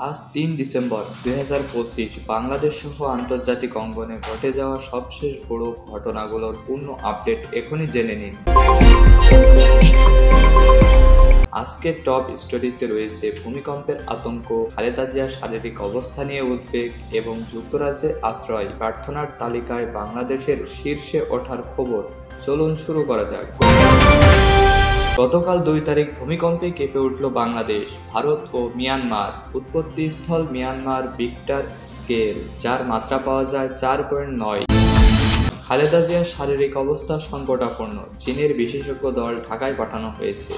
আজ ৩ ডিসেম্বর ২০২৫ বাংলাদেশ সহ আন্তর্জাতিক অঙ্গনে ঘটে যাওয়া সবশেষ বড় ঘটনাগুলোর পূর্ণ আপডেট এখনই জেনে নিন। আজকের টপ স্টোরিতে রয়েছে ভূমিকম্পের আতঙ্ক, খালেদা জিয়ার শারীরিক অবস্থা নিয়ে উদ্বেগ এবং যুক্তরাজ্যে আশ্রয় প্রার্থনার তালিকায় বাংলাদেশের শীর্ষে ওঠার খবর। চলুন শুরু করা যাক। গতকাল ২ তারিখ ভূমিকম্পে কেঁপে উঠল বাংলাদেশ, ভারত ও মিয়ানমার। উৎপত্তিস্থল মিয়ানমার রিক্টার স্কেল, যার মাত্রা পাওয়া যায় ৪.৯। খালেদা জিয়ার শারীরিক অবস্থা সংকটাপন্ন, চীনের বিশেষজ্ঞ দল ঢাকায় পাঠানো হয়েছে।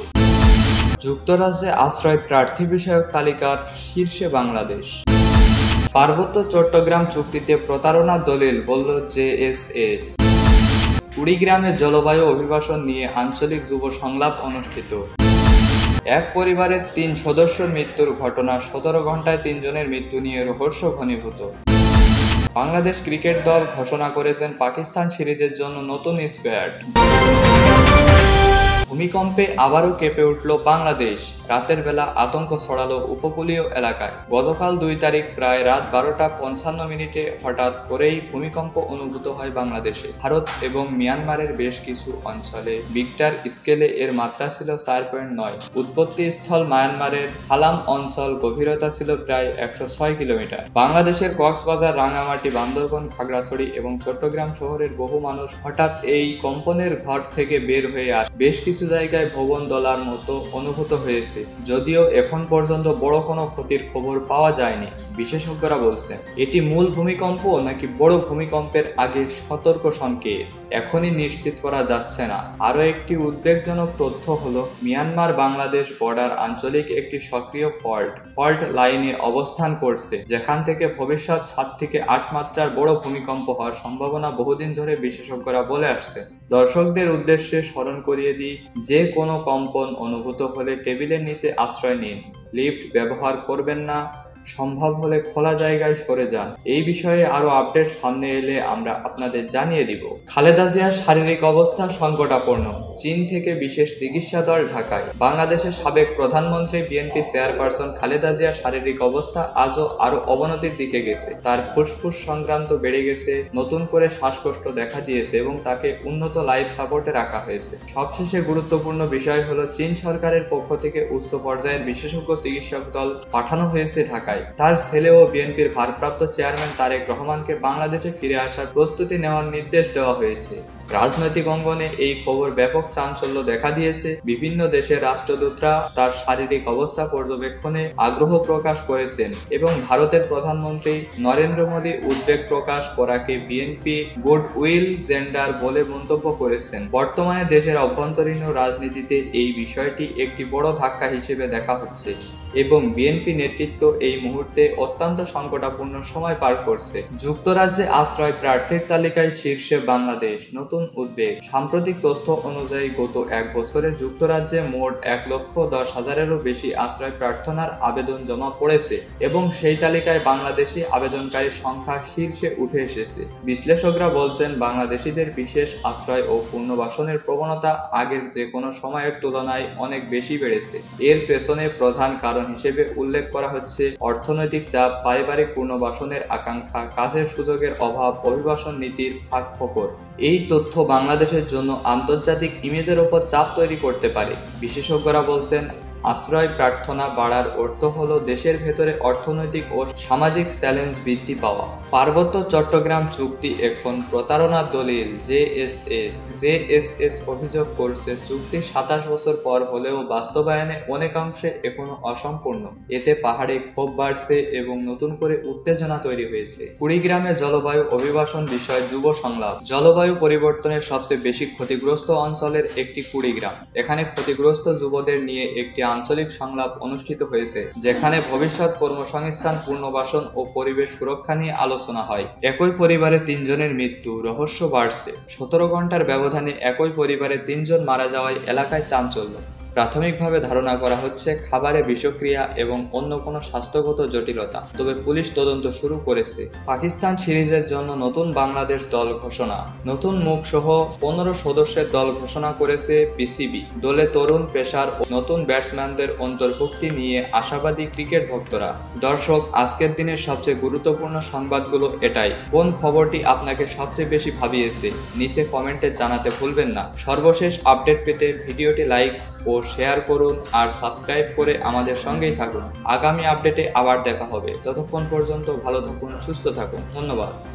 যুক্তরাজ্যে আশ্রয় প্রার্থী বিষয়ক তালিকার শীর্ষে বাংলাদেশ। পার্বত্য চট্টগ্রাম চুক্তিতে প্রতারণার দলিল, বলল জেএসএস। কুড়িগ্রামে জলবায়ু অভিবাসন নিয়ে আঞ্চলিক যুব সংলাপ অনুষ্ঠিত। এক পরিবারের ৩ সদস্যর মৃত্যুর ঘটনা, ১৭ ঘন্টায় ৩ জনের মৃত্যু নিয়ে রহস্য ঘনীভূত। বাংলাদেশ ক্রিকেট দল ঘোষণা করেছেন পাকিস্তান সিরিজের জন্য নতুন স্কোয়াড। ভূমিকম্পে আবারও কেঁপে উঠল বাংলাদেশ, রাতের বেলা আতঙ্ক ছড়ালো উপকূলীয় এলাকায়। গতকাল ২ তারিখ প্রায় রাত ১২টা ৫৫ মিনিটে হঠাৎ করেই ভূমিকম্প অনুভূত হয় বাংলাদেশে। ভারত এবং মিয়ানমারের বেশ কিছু অঞ্চলে রিক্টার স্কেলে এর মাত্রা ছিল ৪.৯। উৎপত্তিস্থল মায়ানমারের হালাম অঞ্চল, গভীরতা ছিল প্রায় ১০৬ কিলোমিটার। বাংলাদেশের কক্সবাজার, রাঙামাটি, বান্দরবান, খাগড়াছড়ি এবং চট্টগ্রাম শহরের বহু মানুষ হঠাৎ এই কম্পনের ঘর থেকে বের হয়ে আসে। বেশ কিছু জায়গায় ভবন দোলার মতো অনুভূত হয়েছে, যদিও এখন পর্যন্ত বড় কোনো ক্ষতির খবর পাওয়া যায়নি। বিশেষজ্ঞরা বলছেন এটি মূল ভূমিকম্প নাকি বড় ভূমিকম্পের আগে সতর্ক সংকেত এখনই নিশ্চিত করা যাচ্ছে না। আরও একটি উদ্বেগজনক তথ্য হলো মিয়ানমার বাংলাদেশ বর্ডার আঞ্চলিক একটি সক্রিয় ফল্ট লাইনে অবস্থান করছে, যেখান থেকে ভবিষ্যৎ ৭ থেকে ৮ মাত্রার বড় ভূমিকম্প হওয়ার সম্ভাবনা বহুদিন ধরে বিশেষজ্ঞরা বলে আসছে। দর্শকদের উদ্দেশ্যে স্মরণ করিয়ে দিই, যে কোনো কম্পন অনুভূত হলে টেবিলের নিচে আশ্রয় নিন, লিফট ব্যবহার করবেন না, সম্ভব হলে খোলা জায়গায় সরে যান। এই বিষয়ে আরো আপডেট সামনে এলে আমরা আপনাদের জানিয়ে দিব। খালেদা জিয়ার শারীরিক অবস্থা সংকটাপন্ন, চীন থেকে বিশেষ চিকিৎসা দল ঢাকায়। বাংলাদেশের সাবেক প্রধানমন্ত্রী বিএনপি চেয়ারপারসন খালেদা জিয়ার শারীরিক অবস্থা আজও আরো অবনতির দিকে গেছে। তার ফুসফুস সংক্রান্ত বেড়ে গেছে, নতুন করে শ্বাসকষ্ট দেখা দিয়েছে এবং তাকে উন্নত লাইফ সাপোর্টে রাখা হয়েছে। সবশেষে গুরুত্বপূর্ণ বিষয় হলো চীন সরকারের পক্ষ থেকে উচ্চ পর্যায়ের বিশেষজ্ঞ চিকিৎসক দল পাঠানো হয়েছে ঢাকায়। তার ছেলে ও বিএনপির ভারপ্রাপ্ত চেয়ারম্যান তারেক রহমানকে বাংলাদেশে ফিরে আসার প্রস্তুতি নেওয়ার নির্দেশ দেওয়া হয়েছে। রাজনৈতিক অঙ্গনে এই খবর ব্যাপক চাঞ্চল্য দেখা দিয়েছে। বিভিন্ন দেশের রাষ্ট্রদূতরা তার শারীরিক অবস্থা পর্যবেক্ষণে আগ্রহ প্রকাশ করেছেন এবং ভারতের প্রধানমন্ত্রী নরেন্দ্র মোদী উদ্বেগ প্রকাশ করাকে বিএনপি গুড উইল জেন্ডার বলে মন্তব্য করেছেন। বর্তমানে দেশের অভ্যন্তরীণ রাজনীতিতে এই বিষয়টি একটি বড় ধাক্কা হিসেবে দেখা হচ্ছে এবং বিএনপি নেতৃত্ব এই মুহূর্তে অত্যন্ত সংকটাপূর্ণ সময় পার করছে। যুক্তরাজ্যে আশ্রয় প্রার্থীর তালিকায় শীর্ষে বাংলাদেশ, নতুন উদ্বেগ। সাম্প্রতিক তথ্য অনুযায়ী গত ১ বছরে যুক্তরাজ্যে মোট ১,১০,০০০-এরও বেশি আশ্রয় প্রার্থনার আবেদন জমা পড়েছে এবং সেই তালিকায় বাংলাদেশি আবেদনকারীর সংখ্যা শীর্ষে উঠে এসেছে। বিশ্লেষকরা বলছেন বাংলাদেশিদের বিশেষ আশ্রয় ও পুনর্বাসনের প্রবণতা আগের যে কোনো সময়ের তুলনায় অনেক বেশি বেড়েছে। এর পেছনে প্রধান কারণ হিসেবে উল্লেখ করা হচ্ছে অর্থনৈতিক চাপ, পারিবারিক পুনর্বাসনের আকাঙ্ক্ষা, কাজের সুযোগের অভাব, অভিবাসন নীতির ফাঁকফোকর। এই তথ্য বাংলাদেশের জন্য আন্তর্জাতিক ইমেজের ওপর চাপ তৈরি করতে পারে। বিশেষজ্ঞরা বলছেন আশ্রয় প্রার্থনা বাড়ার অর্থ হলো দেশের ভেতরে অর্থনৈতিক ও সামাজিক চ্যালেঞ্জ বৃদ্ধি পাওয়া। পার্বত্য চট্টগ্রাম চুক্তি এখন প্রতারণার দলিল, জেএসএস অভিযোগ করছে চুক্তি ২৭ বছর পর হলেও বাস্তবায়নে অনেকাংশে এখনো অসম্পূর্ণ। এতে পাহাড়ে ক্ষোভ বাড়ছে এবং নতুন করে উত্তেজনা তৈরি হয়েছে। কুড়িগ্রামে জলবায়ু অভিবাসন বিষয় যুব সংলাপ। জলবায়ু পরিবর্তনের সবচেয়ে বেশি ক্ষতিগ্রস্ত অঞ্চলের একটি কুড়িগ্রাম। এখানে ক্ষতিগ্রস্ত যুবদের নিয়ে একটি আঞ্চলিক সংলাপ অনুষ্ঠিত হয়েছে, যেখানে ভবিষ্যৎ কর্মসংস্থান, পুনর্বাসন ও পরিবেশ সুরক্ষা নিয়ে আলোচনা হয়। একই পরিবারে ৩ জনের মৃত্যু, রহস্য বাড়ছে। ১৭ ঘন্টার ব্যবধানে একই পরিবারে ৩ জন মারা যাওয়ায় এলাকায় চাঞ্চল্য। প্রাথমিকভাবে ধারণা করা হচ্ছে খাবারে বিষক্রিয়া এবং অন্য কোনো স্বাস্থ্যগত জটিলতা, তবে পুলিশ তদন্ত শুরু করেছে। পাকিস্তান সিরিজের জন্য নতুন বাংলাদেশ দল ঘোষণা। নতুন মুখ সহ 15 সদস্যের দল ঘোষণা করেছে পিসিবি। দলে তরুণ পেসার ও নতুন ব্যাটসম্যানদের অন্তর্ভুক্তি নিয়ে আশাবাদী ক্রিকেট ভক্তরা। দর্শক, আজকের দিনের সবচেয়ে গুরুত্বপূর্ণ সংবাদগুলো এটাই। কোন খবরটি আপনাকে সবচেয়ে বেশি ভাবিয়েছে নিচে কমেন্টে জানাতে ভুলবেন না। সর্বশেষ আপডেট পেতে ভিডিওটি লাইক ও শেয়ার করুন আর সাবস্ক্রাইব করে আমাদের সঙ্গেই থাকুন। আগামী আপডেটে আবার দেখা হবে। ততক্ষণ পর্যন্ত ভালো থাকুন, সুস্থ থাকুন। ধন্যবাদ।